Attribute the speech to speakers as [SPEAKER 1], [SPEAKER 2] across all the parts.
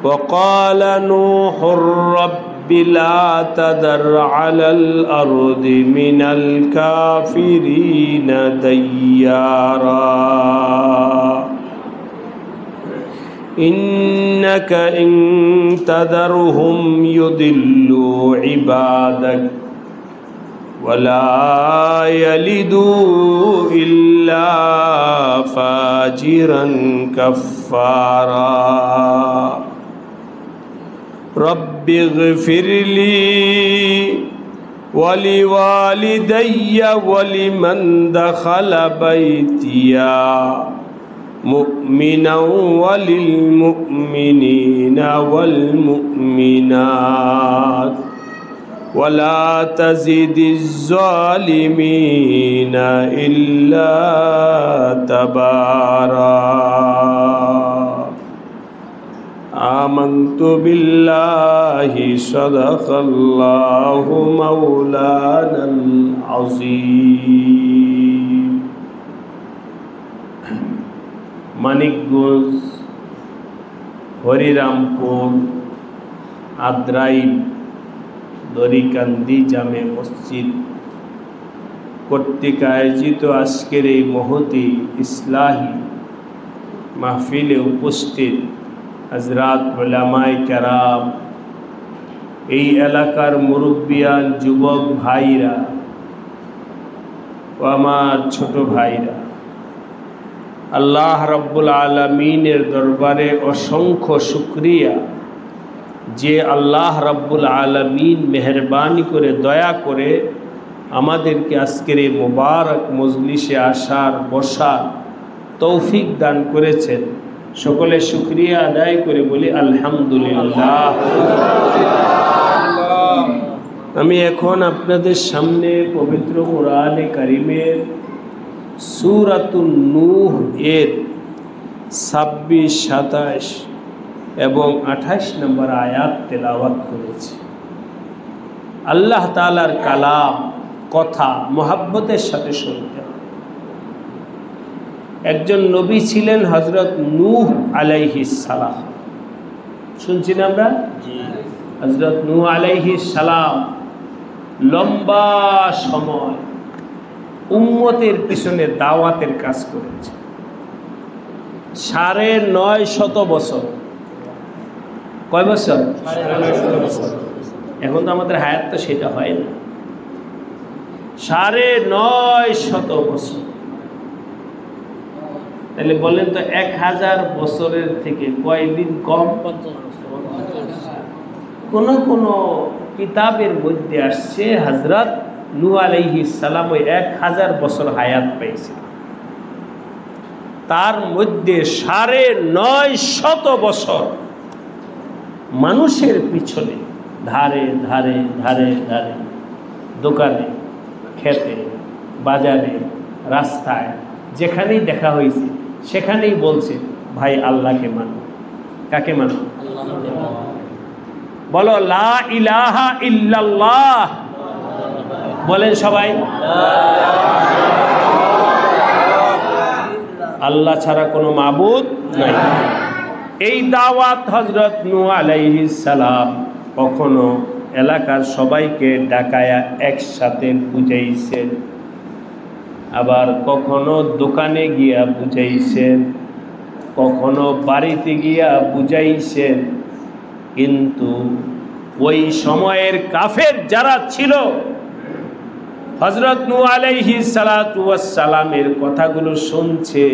[SPEAKER 1] وقال نوح رب لا تذر على الأرض من الكافرين ديارا إنك إن تذرهم يضلوا عبادك ولا يلدوا إلا فاجرا كفارا رب اغفر لي ولوالدي ولمن دخل بيتي مؤمنا وللمؤمنين والمؤمنات ولا تزد الظالمين إلا تبارا آمنت بالله صدق الله مولانا العظيم মানিকগঞ্জ হরিরামপুর আদ্রাইল দরিকান্দি জামে মসজিদ কর্তৃক আয়োজিত আজকের এই মহতি ইসলাহি মাহফিলে উপস্থিত হযরত উলামায়ে কেরাম, এই এলাকার মুরব্বিয়ান, যুবক ভাইরা ও আমার ছোট ভাইরা, আল্লাহ রাব্বুল আলামিনের দরবারে অসংখ্য শুকরিয়া যে আল্লাহ রাব্বুল আলামিন মেহেরবানি করে দয়া করে আমাদেরকে আজকের এই মোবারক মজলিসে আসার বসার তৌফিক দান করেছেন। সকলে শুকরিয়া আদায় করে বলি আলহামদুলিল্লাহ। আমি এখন আপনাদের সামনে পবিত্র কোরআনে কারিমের সূরাতুন নূহ এর 26, 27 এবং 28 নম্বর আয়াত তেলাওয়াত করেছি। আল্লাহ তাআলার কালাম, কথা মুহাব্বতের সাথে শুনতে হবে। একজন নবী ছিলেন হযরত নূহ আলাইহিস সালাম। শুনছি না আমরা? হযরত নূহ আলাইহিস সালাম লম্বা সময় উম্মতের পিছনে দাওয়াতের কাজ করেছে। 950 বছর। কয় বছর? 950 বছর। এখন তো আমাদের হায়াত তো সেটা হয় না। 950 বছর। তাহলে বলেন তো 1000 বছরের থেকে কয়দিন কম? কোন কোন কিতাবের মধ্যে আসছে হযরত নূহ আলাইহিস সালাম 1000 বছর হায়াত পাইছে। তার মধ্যে 950 বছর মানুষের পিছনে ধারে ধারে ধারে ধারে, দোকানে, খেতে, বাজারে, রাস্তায়, যেখানেই দেখা হয়েছে সেখানেই বলছে, ভাই আল্লাহকে মানো। কাকে মানো? বলো লা ইলাহা ইল্লাল্লাহ। বলেন সবাই, আল্লাহ ছাড়া কোনো মাবুদ নাই। এই দাওয়াত হযরত নূহ আলাইহিস সালাম কখনো এলাকার সবাইকে ডাকায়া একসাথে বুঝাইছেন, আবার কখনো দোকানে গিয়া বুঝাইছেন, কখনো বাড়িতে গিয়া বুঝাইছেন। কিন্তু ওই সময়ের কাফের যারা ছিল হযরত নূহ আলাইহিস সালাতু ওয়াস সালামের কথাগুলো শুনছে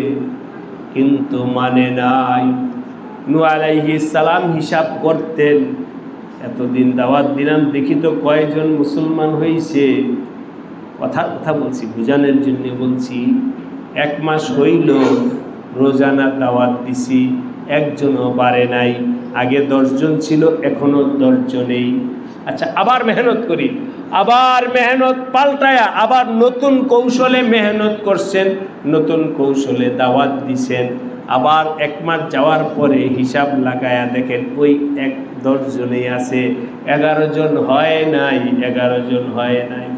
[SPEAKER 1] কিন্তু মানে নাই। নূহ আলাইহিস সালাম হিসাব করতেন, এতদিন দাওয়াত দিলাম, দেখি তো কয়জন মুসলমান হয়েছে। কথা বলছি, বুঝানোর জন্য বলছি। 1 মাস হইল রোজানা দাওয়াত দিছি, একজনও বাড়ে নাই। আগে 10 জন ছিল, এখনো 10 জনেই। আচ্ছা, আবার মেহনত করি, আবার মেহনত পাল্টায়া আবার নতুন কৌশলে মেহনত করছেন, নতুন কৌশলে দাওয়াত দিছেন। আবার 1 মাস যাওয়ার পরে হিসাব লাগায়া দেখেন ওই 10 জনেই আছে, 11 জন হয় নাই, 11 জন হয় নাই।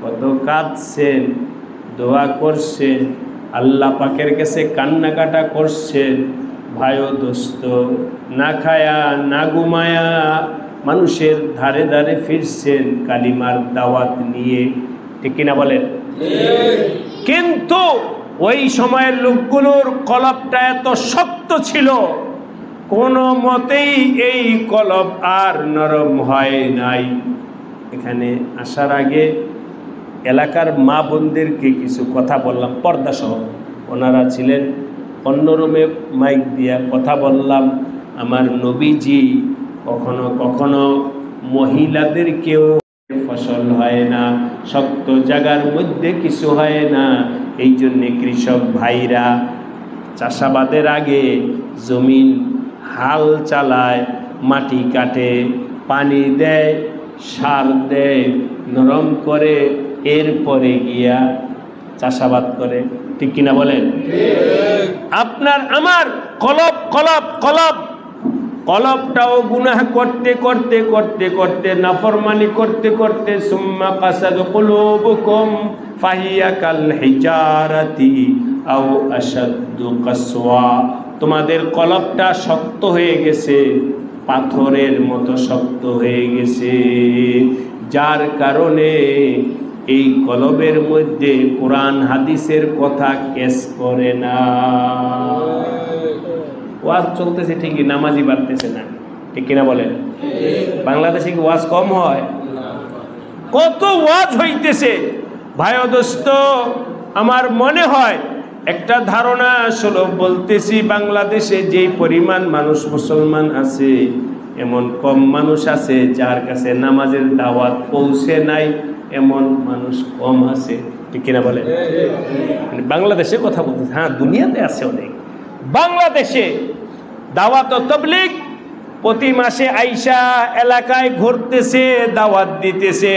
[SPEAKER 1] কত কাঁদছেন, দোয়া করছেন, আল্লাহ পাকের কাছে কান্নাকাটা করছেন, ভাই ও দোস্ত, না খায়া না ঘুমায়া মানুষের ধারে ধারে ফিরছেন কালিমার দাওয়াত নিয়ে, ঠিক কিনা বলেন? কিন্তু ওই সময়ের লোকগুলোর কলবটা এত শক্ত ছিল, কোনো মতেই এই কলব আর নরম হয় নাই। এখানে আসার আগে এলাকার মা বোনদেরকে কিছু কথা বললাম, পর্দা সহ। ওনারা ছিলেন অন্য রুমে, মাইক দিয়া কথা বললাম। আমার নবীজি কখনো কখনো মহিলাদেরকেও ফসল হয় না, শক্ত জায়গার মধ্যে কিছু হয় না। এই জন্যে কৃষক ভাইরা চাষাবাদের আগে জমিন হাল চালায়, মাটি কাটে, পানি দেয়, সার দেয়, নরম করে, এরপরে গিয়া চাষাবাদ করে, ঠিক কিনা বলেন? আপনার আমার কলব কলব কলব কলবটাও গুনাহ করতে করতে করতে করতে, নাফরমানি করতে করতে, সুম্মা কাসাদ কুলুবুকুম ফাহিয়া কাল হিজারাতি আও আশাদ্দু কাসওয়া, তোমাদের কলবটা শক্ত হয়ে গেছে, পাথরের মতো শক্ত হয়ে গেছে, যার কারণে এই কলবের মধ্যে কোরআন হাদিসের কথা কেস করে না। ওয়াজ চলতেছে ঠিকই, নামাজি বাড়তেছে না, ঠিক কিনা বলেন? বাংলাদেশে কি ওয়াজ কম হয়? কত ওয়াজ হইতেছে। ভাই ও দোস্ত, আমার মনে হয় একটা ধারণা আসলে বলতেছি, বাংলাদেশে যেই পরিমাণ মানুষ মুসলমান আছে, এমন কম মানুষ আছে যার কাছে নামাজের দাওয়াত পৌঁছে নাই, এমন মানুষ কম আছে, ঠিক কিনা বলেন? বাংলাদেশে কথা বলতেছে, হ্যাঁ দুনিয়াতে আছে অনেক। বাংলাদেশে দাওয়াত ও তাবলীগ প্রতি মাসে আইসা এলাকায় ঘুরতেছে, দাওয়াত দিতেছে,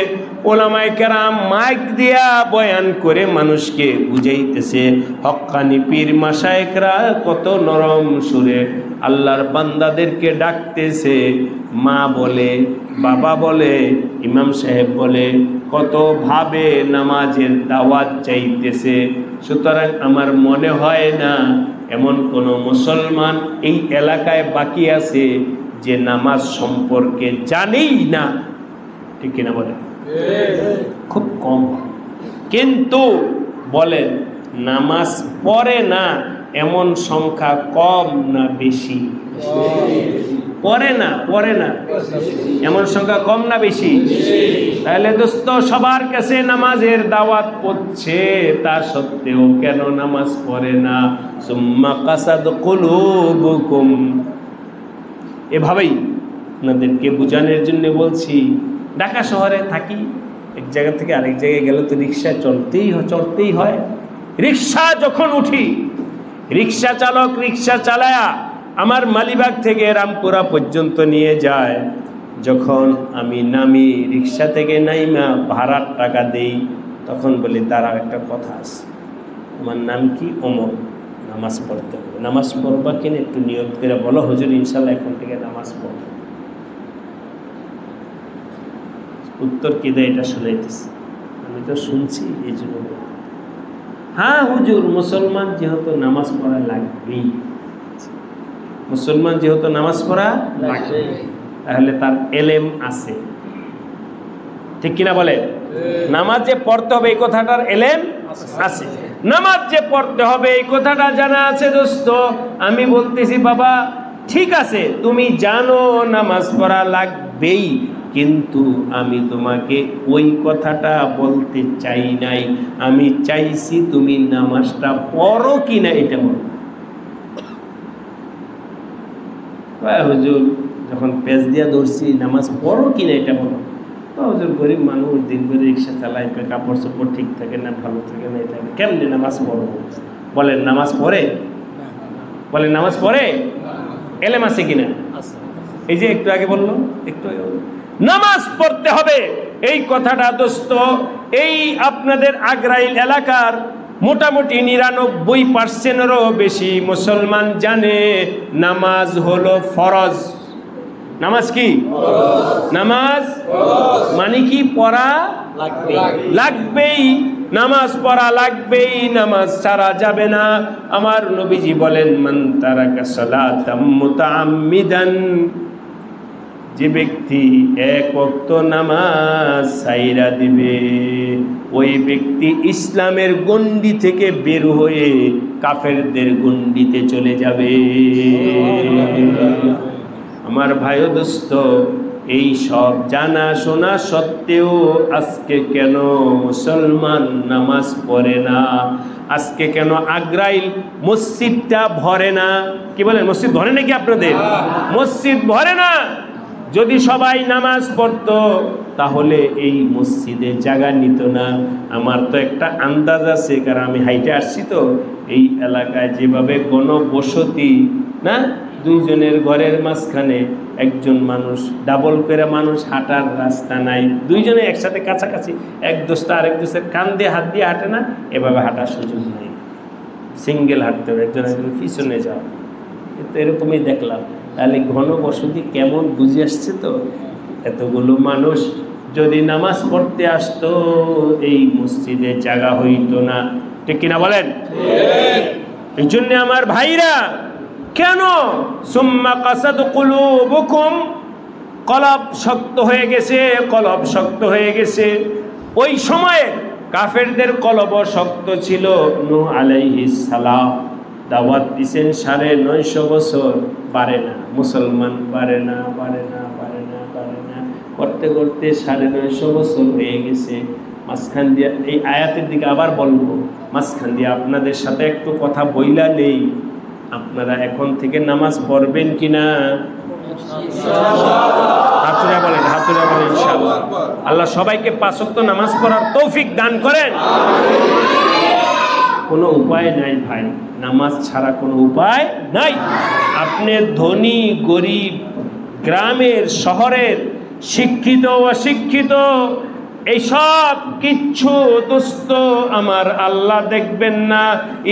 [SPEAKER 1] ওলামায়ে কেরাম মাইক দিয়া বয়ান করে মানুষকে বুঝাইতেছে। হক্কানি পীর মাশায়েখরা কত নরম সুরে আল্লাহর বান্দাদেরকে ডাকতেছে, মা বলে, বাবা বলে, ইমাম সাহেব বলে, কত ভাবে নামাজের দাওয়াত চাইতেছে। সুতরাং আমার মনে হয় না এমন কোনো মুসলমান এই এলাকায় বাকি আছে যে নামাজ সম্পর্কে জানেই না, ঠিক কিনা বলেন? খুব কম। কিন্তু বলেন নামাজ পড়ে না এমন সংখ্যা কম না বেশি? পড়ে না এমন সংখ্যা কম না বেশি? তাহলে দোস্ত, সবার কাছে নামাজের দাওয়াত পড়ছে, তা সত্ত্বেও কেন নামাজ পড়ে না? সুম্মা কাসাদ কুলুবুকুম, এভাবেই আপনাদেরকে বোঝানোর জন্য বলছি। ঢাকা শহরে থাকি, এক জায়গা থেকে আরেক জায়গায় গেলে তো রিক্সা চড়তেই হয়। রিক্সা যখন উঠি, রিক্সা চালক রিক্সা চালায়া আমার মালিবাগ থেকে রামপুরা পর্যন্ত নিয়ে যায়। যখন আমি নামি, রিক্সা থেকে নাইমা ভাড়ার টাকা দেই, তখন বলি তার একটা কথা আছে, আমার নাম কি? অমর, নামাজ পড়তে হবে। নামাজ পড়বা কিনা একটু নিয়ত করে বলো, হুজুর ইনশাল্লাহ এখন থেকে নামাজ পড়ব। উত্তর কি দেয় এটা শুনাইতেছি, আমি তো শুনছি এই জন্য। হ্যাঁ হুজুর, মুসলমান যেহেতু নামাজ পড়া লাগবেই, মুসলমান যেহেতু নামাজ পড়া লাগবে, তাহলে তার এলেম আছে, ঠিক কিনা বলে? নামাজ যে পড়তে হবে এই কথাটার এলেম আছে, নামাজ যে পড়তে হবে এই কথাটা জানা আছে। দোস্ত, আমি বলতেছি বাবা ঠিক আছে, তুমি জানো নামাজ পড়া লাগবেই, কিন্তু আমি তোমাকে ওই কথাটা বলতে চাই নাই। আমি চাইছি তুমি নামাজটা পড়ো কিনা এটা বলো। হুজুর যখন পেজ দিয়া ধরছি, নামাজ পড়ো কিনা এটা বলো। হুজুর গরিব মানুষ, দিন করে রিক্সা চালায়, কাপড় চোপড় ঠিক থাকে না, ভালো থাকে না, এটা কেমনি নামাজ পড়ো? বলেন নামাজ পড়ে? বলেন নামাজ পড়ে? এলেম আছে কিনা? এই যে একটু আগে বললো, একটু আগে নামাজ পড়তে হবে এই কথাটা দোস্ত, এই আপনাদের আগ্রাইল এলাকার মোটামুটি 99%-এরও বেশি মুসলমান জানে নামাজ হলো ফরজ। নামাজ কি? নামাজ মানে কি? পড়া লাগবেই। নামাজ পড়া লাগবেই, নামাজ ছাড়া যাবে না। আমার নবীজি বলেন, মান তারাকা সালাতাম মুতাআম্মিদান, যে ব্যক্তি এক ওয়াক্ত নামাজ ছাইরা দিবে, ওই ব্যক্তি ইসলামের গণ্ডি থেকে বের হয়ে কাফেরদের গণ্ডিতে চলে যাবে। আমার ভাই ও দোস্ত, এই সব জানা শোনা সত্ত্বেও আজকে কেন মুসলমান নামাজ পড়ে না? আজকে কেন আগ্রাইল মসজিদটা ভরে না? কি বলেন, মসজিদ ভরে নাকি আপনাদের? মসজিদ ভরে না। যদি সবাই নামাজ পড়তো তাহলে এই মসজিদে জায়গা নিত না। আমার তো একটা আন্দাজ আছে, কারণ আমি হাইটে আসছি তো। এই এলাকায় যেভাবে গণবসতি না, দুইজনের ঘরের মাঝখানে একজন মানুষ, ডাবল করে মানুষ হাঁটার রাস্তা নাই, দুইজনে একসাথে কাছাকাছি, এক দোস্ত আরেক দোস্তের কান দিয়ে হাত দিয়ে হাঁটে না, এভাবে হাঁটার সুযোগ নাই। সিঙ্গেল হাঁটতে হবে, একজন একজন পিছনে যাও। তো এরকমই দেখলাম। তাহলে ঘনবসতি কেমন বুঝে আসছে তো। এতগুলো মানুষ যদি নামাজ পড়তে আসতো, এই মসজিদে জায়গা হইতো না। ঠিক কিনা বলেন? এই জন্য আমার ভাইরা, কেন সুম্মা কাসাদ কুলুবুকুম, কলব শক্ত হয়ে গেছে, কলব শক্ত হয়ে গেছে। ওই সময়ে কাফেরদের কলব শক্ত ছিল। নূহ আলাইহিস সালাম দাওয়াত দিয়েছেন 950 বছর, পারে না, মুসলমান পারে না, পারে না, পারে না, পারে না, করতে করতে 950 বছর হয়ে গেছে। মাঝখান দিয়ে এই আয়াতের দিকে আবার বলবো, মাঝখান দিয়ে আপনাদের সাথে একটু কথা বইলা নেই। আপনারা এখন থেকে নামাজ পড়বেন কিনা? হাতুরা বলেন, হাতুরা বলেন ইনশাআল্লাহ। আল্লাহ সবাইকে 5 ওয়াক্ত নামাজ পড়ার তৌফিক দান করেন। কোনো উপায় নাই ভাই, নামাজ ছাড়া কোনো উপায় নাই। আপনি ধনী গরিব, গ্রামের শহরের, শিক্ষিত অশিক্ষিত, এইসব কিচ্ছু দোস্ত আমার আল্লাহ দেখবেন না।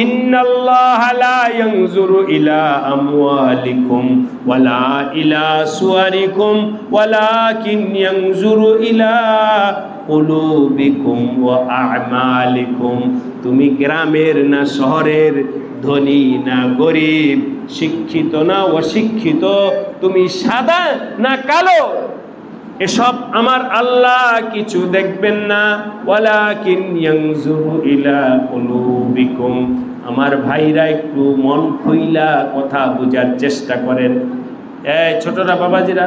[SPEAKER 1] ইন্নাল্লাহা লা ইয়ানজুরু ইলা আমওয়ালিকুম ওয়ালা ইলা সুওয়ারিকুম ওয়ালাকিন ইয়ানজুরু ইলা কুলুবিকুম ওয়া আ'মালিকুম। তুমি গ্রামের না শহরের, ধনী না গরিব, শিক্ষিত না অশিক্ষিত, তুমি সাদা না কালো, এসব আমার আল্লাহ কিছু দেখবেন না। ওয়ালাকিন ইয়ানজুরু ইলা কুলুবিকুম। আমার ভাইরা একটু মন খুইলা কথা বোঝার চেষ্টা করেন। এই ছোটরা, বাবাজিরা,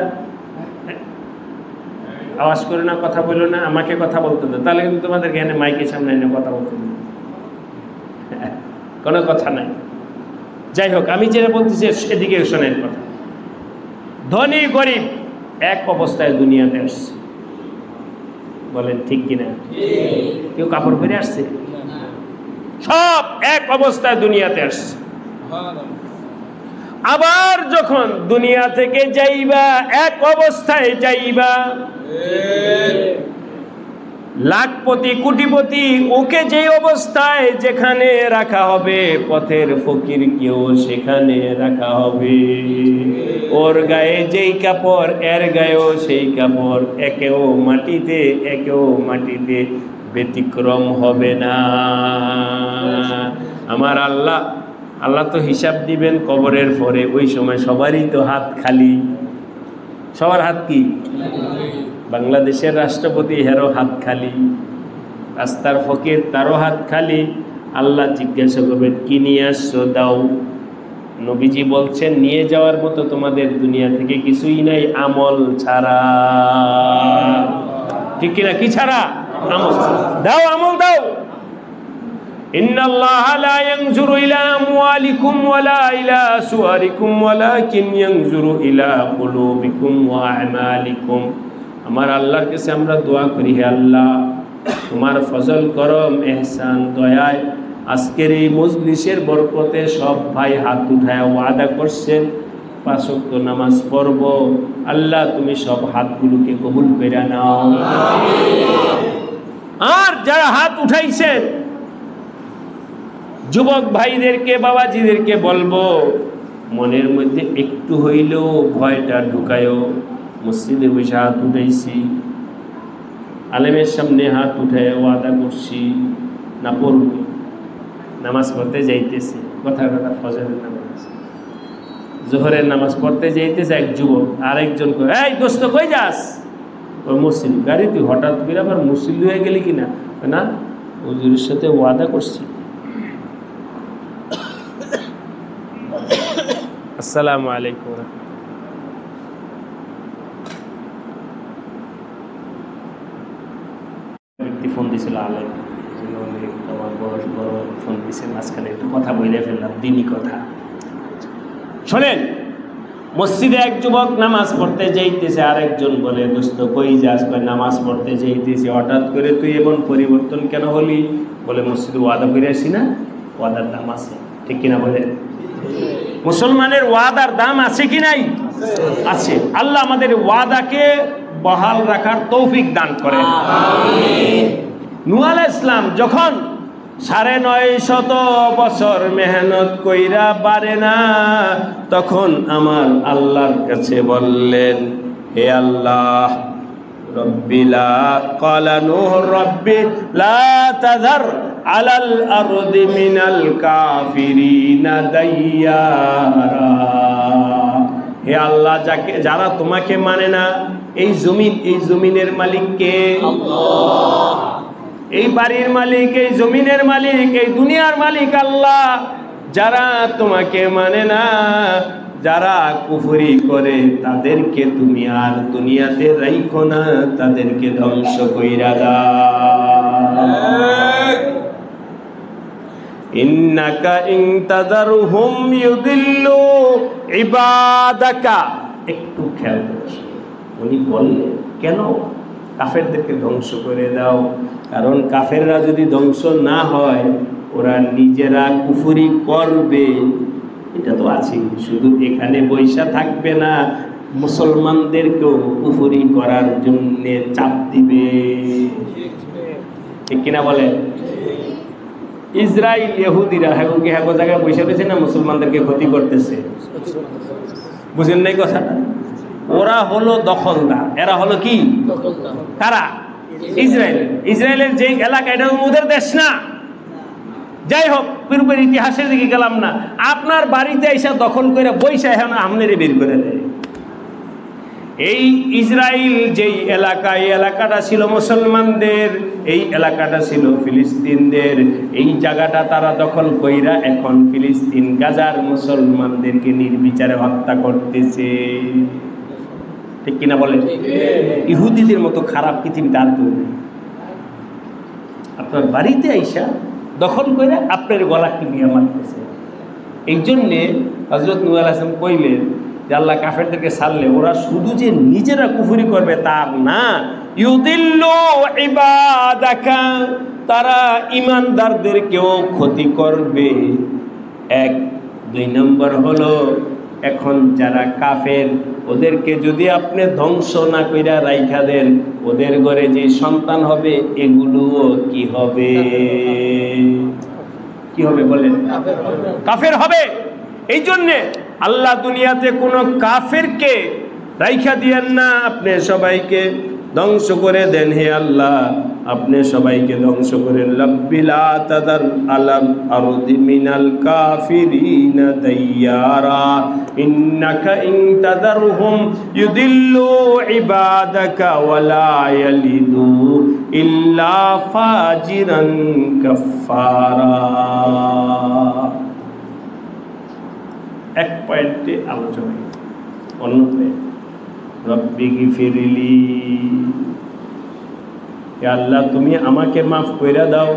[SPEAKER 1] আওয়াজ করে না, কথা বলো না, আমাকে কথা বলতে দাও, তাহলে কিন্তু তোমাদের এখানে মাইকের সামনে এনে কথা বলতে দাও, কোনো কথা নাই। যাই হোক, আমি যেটা বলতেছি সেদিকে শোনেন কথা। ধনী গরিব এক অবস্থায় দুনিয়াতে আসছে, বলেন ঠিক কিনা? কেউ কাপড় পরে আসছে? সব এক অবস্থায় দুনিয়াতে আসছে। আবার যখন দুনিয়া থেকে যাইবা, এক অবস্থায় যাইবা। লাখপতি কোটিপতি, ওকে যে অবস্থায় যেখানে রাখা হবে, পথের ফকির কেউ সেখানে রাখা হবে। ওর গায়ে যেই কাপড়, এর গায়েও সেই কাপড়, একেও মাটিতে, একেও মাটিতে, ব্যতিক্রম হবে না। আমার আল্লাহ, আল্লাহ তো হিসাব দিবেন কবরের পরে। ওই সময় সবারই তো হাত খালি। সবার হাত কি? বাংলাদেশের রাষ্ট্রপতি, হেরো হাত খালি, রাস্তার ফকির তারও হাত খালি। আল্লাহ জিজ্ঞাসা করবেন, কি নিয়ে আসছো, দাও। নবীজি বলছেন, নিয়ে যাওয়ার মতো তোমাদের দুনিয়া থেকে কিছুই নাই, আমল ছাড়া। ঠিক কিনা? কি ছাড়া? আমল। দাও, আমল দাও। ইন্নাল্লাহা লা ইয়ানজুরু ইলা আমওয়ালিকুম ওয়ালা ইলা সুওয়ারিকুম ওয়ালাকিন ইয়ানজুরু ইলা কুলুবিকুম ওয়া আমালিকুম। আমার আল্লাহর কাছে আমরা দোয়া করি, হে আল্লাহ, তোমার ফজল করম এহসান দয়ায় আজকের এই মজলিসের বরকতে সব ভাই হাত উঠায় ওয়াদা করছেন 5 ওয়াক্ত নামাজ পড়ব। আল্লাহ তুমি সব হাতগুলোকে কবুল করে নাও। আর যারা হাত উঠাইছেন, যুবক ভাইদেরকে, বাবাজিদেরকে বলবো, মনের মধ্যে একটু হইলেও ভয়টা ঢুকায়ও। মসজিদে বসে হাত উঠাইছি, আলেমের সামনে হাত উঠায় ওয়াদা করছি, না পড়ব? নামাজ পড়তে যাইতেছে, কথার কথা ফজরের নামাজ, জোহরের নামাজ পড়তে যাইতেছে এক যুবক, আরেকজন কই, এই দোস্ত কই যাস? ওই মসজিদ। গাড়ি তুই হঠাৎ করে আবার মুসলিম হয়ে গেলি কিনা? না, হুজুরের সাথে ওয়াদা করছি। আসসালামু আলাইকুম। ব্যক্তি ফোন দিয়েছিল আলেম, আমার বড় ফোন দিয়েছে, মাঝখানে একটু কথা বলে ফেললাম, দিনই কথা। শোনেন, মসজিদে এক যুবক নামাজ পড়তে যাইতেছে, আরেকজন বলে, দোস্ত কই যাস? নামাজ পড়তে যাইতেছি। হঠাৎ করে তুই এমন পরিবর্তন কেন হলি? বলে, মসজিদে ওয়াদা করে আসি না, ওয়াদার দাম আছে, ঠিক কিনা বলে? মুসলমানের ওয়াদার দাম আছে কি নাই? আছে। আল্লাহ আমাদের ওয়াদাকে বহাল রাখার তৌফিক দান করেন। নূহ আলাইহিস সালাম যখন 950 বছর মেহনত কইরা পারে না, তখন আমার আল্লাহর কাছে বললেন, হে আল্লাহ, রব্বিলা ক্বালা নূহ রব্বি লা তাযার আলাল আরদি মিনাল কাফিরিনা দাইয়ারা। হে আল্লাহ, যারা তোমাকে মানে না, এই জমিনের মালিক কে? আল্লাহ। এই বাড়ির মালিক, এই জমিনের মালিক, এই দুনিয়ার মালিক আল্লাহ। যারা তোমাকে মানে না, যারা কুফরি করে, তাদেরকে তুমি আর দুনিয়াতে রাইখো না, তাদেরকে ধ্বংস কইরা দাও। ইন্নাকা ইন তাযারহুম ইউদিল্লু ইবাদাকা। একটু খেয়াল করো, উনি বললেন কেন কাফেরদেরকে ধ্বংস করে দাও? কারণ কাফেররা যদি ধ্বংস না হয়, ওরা নিজেরা কুফরি করবে, এটা তো আছে। শুধু এখানে বৈশা থাকবে না, মুসলমানদেরকেও কুফরি করার জন্য চাপ দিবে, ঠিক কিনা বলে? ইসরায়েল ইহুদিরা হ্যাগো জায়গায় বৈশা রয়েছে না, মুসলমানদেরকে ক্ষতি করতেছে। বুঝেন নাই কথাটা? ওরা হলো দখলদার। এরা হলো কি? কারা? ইসরায়েল। ইসরায়েলের যে এলাকা, এটা ওদের দেশ না। যাই হোক, পূর্বের ইতিহাসের দিকে গেলাম না। আপনার বাড়িতে এসে দখল করে বৈশা এখন আমনেরে বের করে দেয়। এই ইসরায়েল যেই এলাকা, এই এলাকাটা ছিল মুসলমানদের, এই এলাকাটা ছিল ফিলিস্তিনদের। এই জায়গাটা তারা দখল কইরা এখন ফিলিস্তিন, গাজার মুসলমানদেরকে নির্বিচারে হত্যা করতেছে, ঠিক কিনা বলেন? ইহুদিদের মতো খারাপ পৃথিবীতে আর কেউ নেই। আপনার বাড়িতে আইসা দখল করে আপনার গলা টিপিয়ে মারতেছে। এই জন্যে হযরত নূহ আলাইহিস সালাম কইলেন যে আল্লাহ কাফেরদেরকে ছাড়লে ওরা শুধু যে নিজেরা কুফরি করবে তার না, ইউদিল্লু ইবাদাকা, তারা ইমানদারদেরকেও ক্ষতি করবে। 1 2 নম্বর হলো, এখন যারা কাফের, ওদেরকে যদি আপনি ধ্বংস না কইরা রাইখা দেন, ওদের ঘরে যে সন্তান হবে, এগুলোও কি হবে? কি হবে বলেন? কাফের হবে। এই জন্যে আল্লাহ দুনিয়াতে কোনো কাফেরকে রাইখা দিয়েন না, আপনি সবাইকে ধ্বংস করে দেন। হে আল্লাহ, আপনি সবাইকে ধ্বংস করেন। লাব্বিলা তাদার আলাল আরদি মিনাল কাফিরিনা দাইয়ারা ইন্নাকা ইন তাদারহুম ইউদিল্লু ইবাদাকা ওয়ালা ইয়ালিদু ইল্লা ফাজিরান কাফারা। এক পয়েন্টে আলোচনা, অন্য পয়েন্ট রব্বি গিফিরলি, হে আল্লাহ তুমি আমাকে মাফ কইরা দাও।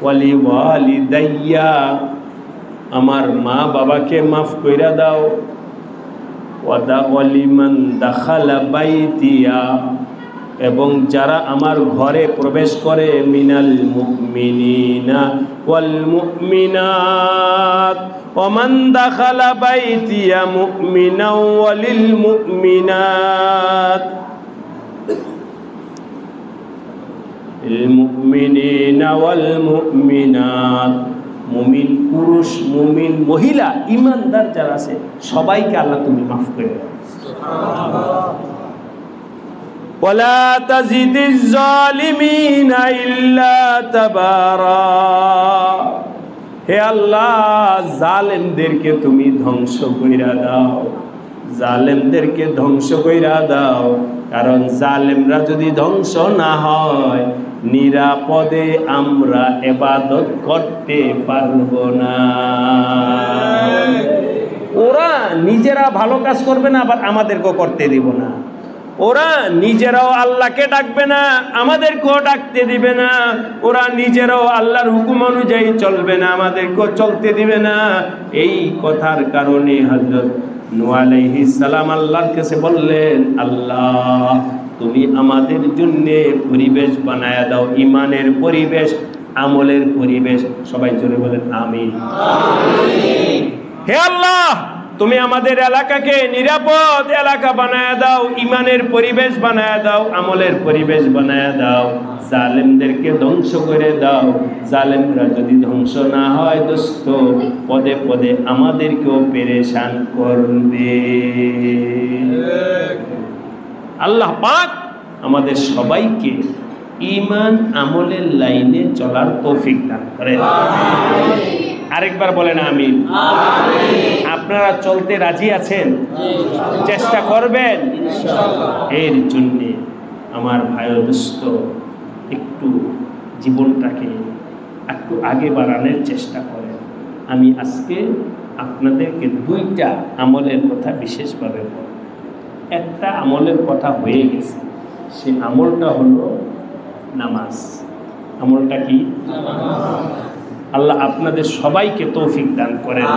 [SPEAKER 1] ওয়ালি ওয়ালিদাইয়া, আমার মা বাবাকে মাফ কইরা দাও। ওয়ালিমান দাখালা বাইতিয়া, এবং যারা আমার ঘরে প্রবেশ করে, মিনাল মুমিনিনা ওয়াল মুমিনাত, ওমান দাখালা বাইতিয়া মুমিনা ওয়ালিল মুমিনাত, মুমিনিনা ওয়াল মুমিনাত, মুমিন পুরুষ, মুমিন মহিলা, ইমানদার যারা আছে সবাইকে আল্লাহ তুমি মাফ করে দাও। সুবহানাল্লাহ। ওয়ালা তাজিদিজ জালিমিনা ইল্লা তাবারা। হে আল্লাহ, জালেমদেরকে তুমি ধ্বংস কইরা দাও, জালেমদেরকে ধ্বংস কইরা দাও। কারণ জালেমরা যদি ধ্বংস না হয়, নিরাপদে আমরা ইবাদত করতে পারবো না। ওরা নিজেরা ভালো কাজ করবে না, আবার আমাদেরকেও করতে দিব না। ওরা নিজেরাও আল্লাহকে ডাকবে না, আমাদেরকেও ডাকতে দিবে না। ওরা নিজেরাও আল্লাহর হুকুম অনুযায়ী চলবে না, আমাদেরকেও চলতে দিবে না। এই কথার কারণে হযরত নূহ আলাইহিস সালাম আল্লাহর কাছে বললেন, আল্লাহ তুমি আমাদের জন্য পরিবেশ বানায়া দাও, ঈমানের পরিবেশ, আমলের পরিবেশ। সবাই জোরে বলেন আমিন। হে আল্লাহ, তুমি আমাদের এলাকাকে নিরাপদ এলাকা বানায়া দাও, ঈমানের পরিবেশ বানায়া দাও, আমলের পরিবেশ বানায়া দাও। জালেমদেরকে ধ্বংস করে দাও। জালেমরা যদি ধ্বংস না হয় দোস্ত, পদে পদে আমাদেরকেও পেরেশান করবে। আল্লাহ পাক আমাদের সবাইকে ঈমান আমলের লাইনে চলার তৌফিক দান করেন। আরেকবার বলেন আমিন। আপনারা চলতে রাজি আছেন? চেষ্টা করবেন এর জন্য। আমার ভাই দোস্ত, একটু জীবনটাকে একটু আগে বাড়ানোর চেষ্টা করেন। আমি আজকে আপনাদেরকে দুইটা আমলের কথা বিশেষভাবে বলব। একটা আমলের কথা হয়ে গেছে, সে আমলটা হলো নামাজ। আমলটা কি? আল্লাহ আপনাদের সবাইকে তৌফিক দান করেন।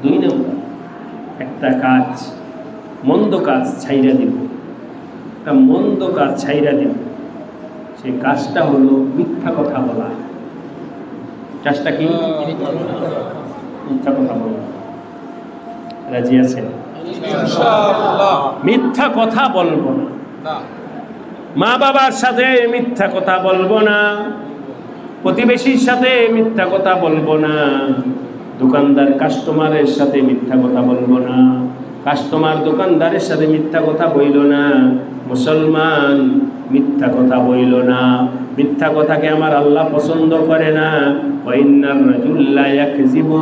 [SPEAKER 1] দুই নম্বর, একটা কাজ, মন্দ কাজ ছাইরা দিব। একটা মন্দ কাজ ছাইরা দিব, সে কাজটা হলো মিথ্যা কথা বলা। কাজটা কি? মিথ্যা কথা বলা। রাজি আছেন? মিথ্যা কথা বলবো না। মা বাবার সাথে মিথ্যা কথা বলবো না, প্রতিবেশীর সাথে মিথ্যা কথা বলবো না, দোকানদার কাস্টমারের সাথে মিথ্যা কথা বলবো না, কাস্টমার দোকানদারের সাথে মিথ্যা কথা বইল না, মুসলমান মিথ্যা কথা বইল না। মিথ্যা কথাকে আমার আল্লাহ পছন্দ করে না। ওয়া ইন্নার রাজুলা ইয়াকযিবু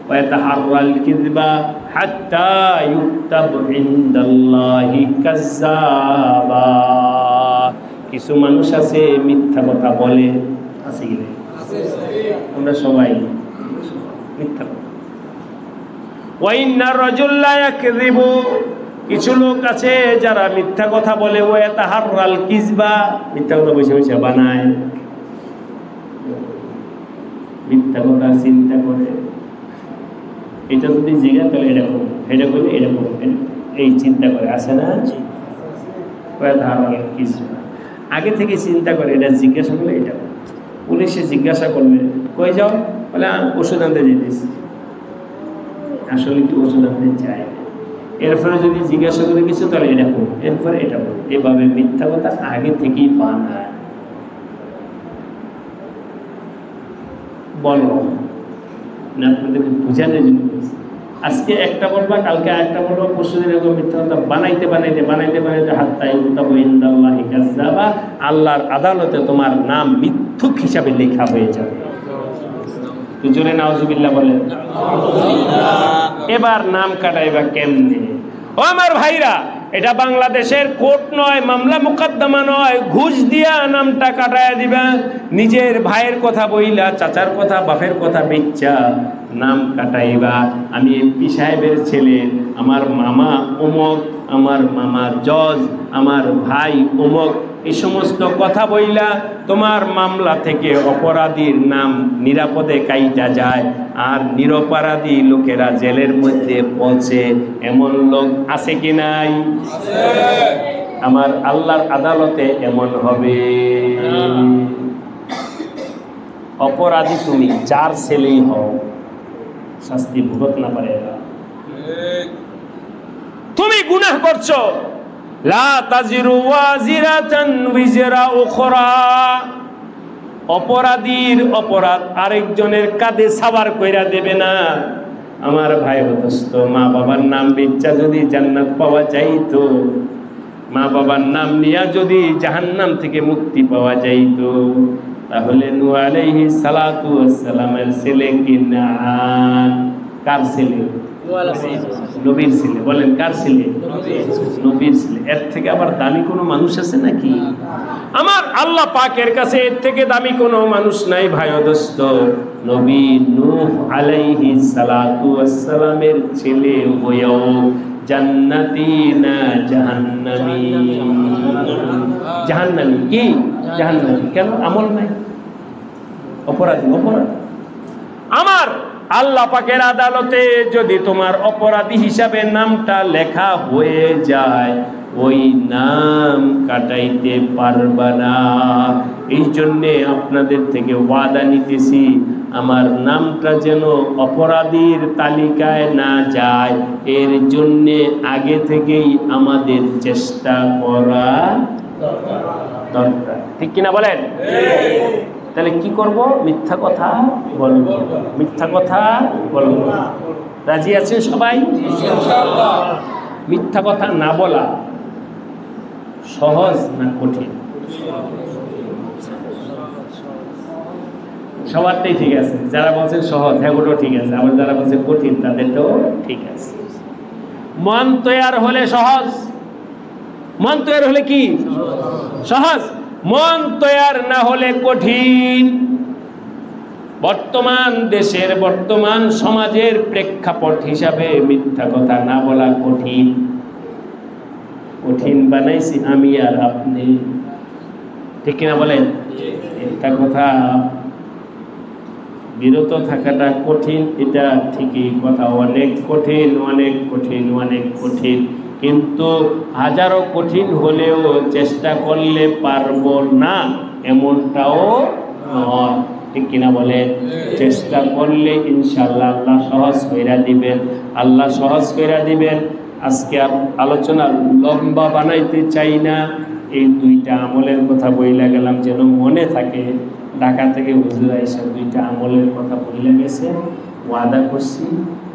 [SPEAKER 1] ওয়া ইয়াতাহাররাল কিযবা হাত্তা ইউকতাবু ইনদাল্লাহি কাযযাবা। কিছু মানুষ আছে মিথ্যা কথা বলে, আছে কি না? আমরা সবাই মিথ্যা কথা। ওয়া ইন্নার রাজুলা ইয়াকযিবু, কিছু লোক আছে যারা মিথ্যা কথা বলে। ওয়া ইয়াতাহাররাল কিযবা, মিথ্যা কথা বসে বসে বানায়, মিথ্যা কথা চিন্তা করে। এটা যদি জিজ্ঞাসা তাহলে এটা করবে, এটা করলে এটা করবে, এই চিন্তা করে। আছে না? ওয়া ইয়াতাহাররাল কিযবা, আগে থেকে চিন্তা করে। এটা জিজ্ঞাসা করলে এটা, পুলিশে জিজ্ঞাসা করলে কই যাও, বলে ওষুধ আনতে যেতেছি। আসলে কি ওষুধ আনতে চায়? এরপরে যদি জিজ্ঞাসা করে কিছু, তাহলে এটা করবো, এরপরে এটা করবো। এভাবে মিথ্যা কথা আগে থেকেই বানায়। বলো না, আপনাদেরকে বোঝানোর জন্য বলছি। আজকে একটা বলবা, কালকে আরেকটা বলবা, পরশুদিন এরকম মিথ্যা কথা বানাইতে বানাইতে বানাইতে বানাইতে হাত্তা ইউকতাবু ইনদাল্লাহি কাযযাবা, আল্লাহর আদালতে তোমার নাম মিথ্যুক হিসাবে লেখা হয়ে যাবে। জোরে নাউজুবিল্লাহ বলেন। এবার নাম কাটাইবা কেমনে? ও আমার ভাইরা, এটা বাংলাদেশের কোর্ট নয়, মামলা মোকদ্দমা নয়, ঘুষ দিয়া নামটা কাটাইয়া দিবা। নিজের ভাইয়ের কথা বইলা, চাচার কথা, বাপের কথা বেচ্চা নাম কাটাইবা। আমি এমপি সাহেবের ছেলে, আমার মামা অমুক, আমার মামা জজ, আমার ভাই অমুক, এই সমস্ত কথা বইলা তোমার মামলা থেকে অপরাধীর নাম নিরাপদে কাইটা যায়, আর নিরপরাধী লোকেরা জেলের মধ্যে পৌঁছে। এমন লোক আছে কি নাই? আমার আল্লাহর আদালতে এমন হবে। অপরাধী তুমি যার ছেলেই হও, শাস্তি ভুগত না পারে। তুমি গুনাহ করছো, লা তাজিরু ওয়াজিরাতান উযরা উখরা, অপরাধীর অপরাধ আরেকজনের কাঁধে সাবার কইরা দেবে না। আমার ভাই দোস্ত, মা বাবার নাম বিচ্ছা যদি জান্নাত পাওয়া যাইতো, মা বাবার নাম নিয়ে যদি জাহান্নাম থেকে মুক্তি পাওয়া যাইত, তাহলে নূহ আলাইহিস সালাতু ওয়াস সালামের ছেলে কিনান, কার ছেলে? নবীর ছেলে। বলেন কার ছেলে? নবীর ছেলে। এর থেকে আবার দামি কোনো মানুষ আছে নাকি? আমার আল্লাহ পাকের কাছে এর থেকে দামি কোনো মানুষ নাই ভাই ও দোস্ত। নবী নূহ আলাইহিস সালাতু ওয়াস সালামের ছেলে হয়েও জান্নাতি না জাহান্নামী? জাহান্নামী। কি জাহান্নামী? কেন? আমল নাই, অপরাধী। আমার আল্লাহ পাকের আদালতে যদি তোমার অপরাধী হিসাবে নামটা লেখা হয়ে যায়, ওই নাম কাটাইতে পারবা না। এই জন্যে আপনাদের থেকে ওয়াদা নিতেছি, আমার নামটা যেন অপরাধীর তালিকায় না যায়, এর জন্যে আগে থেকেই আমাদের চেষ্টা করা দরকার। ঠিক কিনা বলেন? তাহলে কি করব? মিথ্যা কথা বলবো, মিথ্যা কথা বলবো। রাজি আছেন সবাই? মিথ্যা কথা না বলা সহজ না কঠিন? সবারটাই ঠিক আছে। যারা বলছেন সহজ, হ্যাঁ ওটাও ঠিক আছে। আবার যারা বলছেন কঠিন, তাদেরটাও ঠিক আছে। মন তৈয়ার হলে সহজ, মন তৈয়ার হলে কি সহজ, মন তৈয়ার না হলে কঠিন। বর্তমান দেশের, বর্তমান সমাজের প্রেক্ষাপট হিসাবে মিথ্যা কথা না বলা কঠিন। কঠিন বানাইছি আমি আর আপনি। ঠিক কিনা বলেন? মিথ্যা কথা বিরত থাকাটা কঠিন, এটা ঠিকই কথা। অনেক কঠিন, অনেক কঠিন, অনেক কঠিন। কিন্তু হাজারো কঠিন হলেও চেষ্টা করলে পারবো না এমনটাও নয়। ঠিক কিনা বলেন? চেষ্টা করলে ইনশাআল্লাহ আল্লাহ সহজ কইরা দিবেন, আল্লাহ সহজ কইরা দিবেন। আজকে আলোচনা লম্বা বানাইতে চাই না, এই দুইটা আমলের কথা বইলা গেলাম যেন মনে থাকে। ঢাকা থেকে হুজুর আইসা দুইটা আমলের কথা বইলা গেছে। ওয়াদা করছি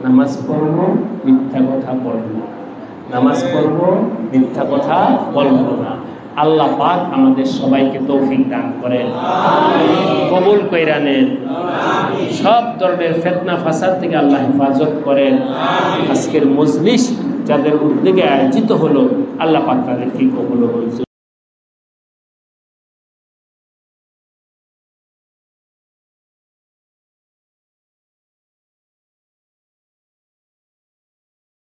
[SPEAKER 1] নামাজ পড়বো, মিথ্যা কথা বলবো না। নামাজ পড়বো, মিথ্যা কথা বলবো না। আল্লাহ পাক আমাদের সবাইকে তৌফিক দান করেন, কবুল কইরা নেন। সব ধরনের ফিতনা ফাসাদ থেকে আল্লাহ হেফাজত করেন। আজকের মজলিস যাদের উদ্যোগে আয়োজিত হলো, আল্লাহ পাক তাদেরকে কবুল করুন।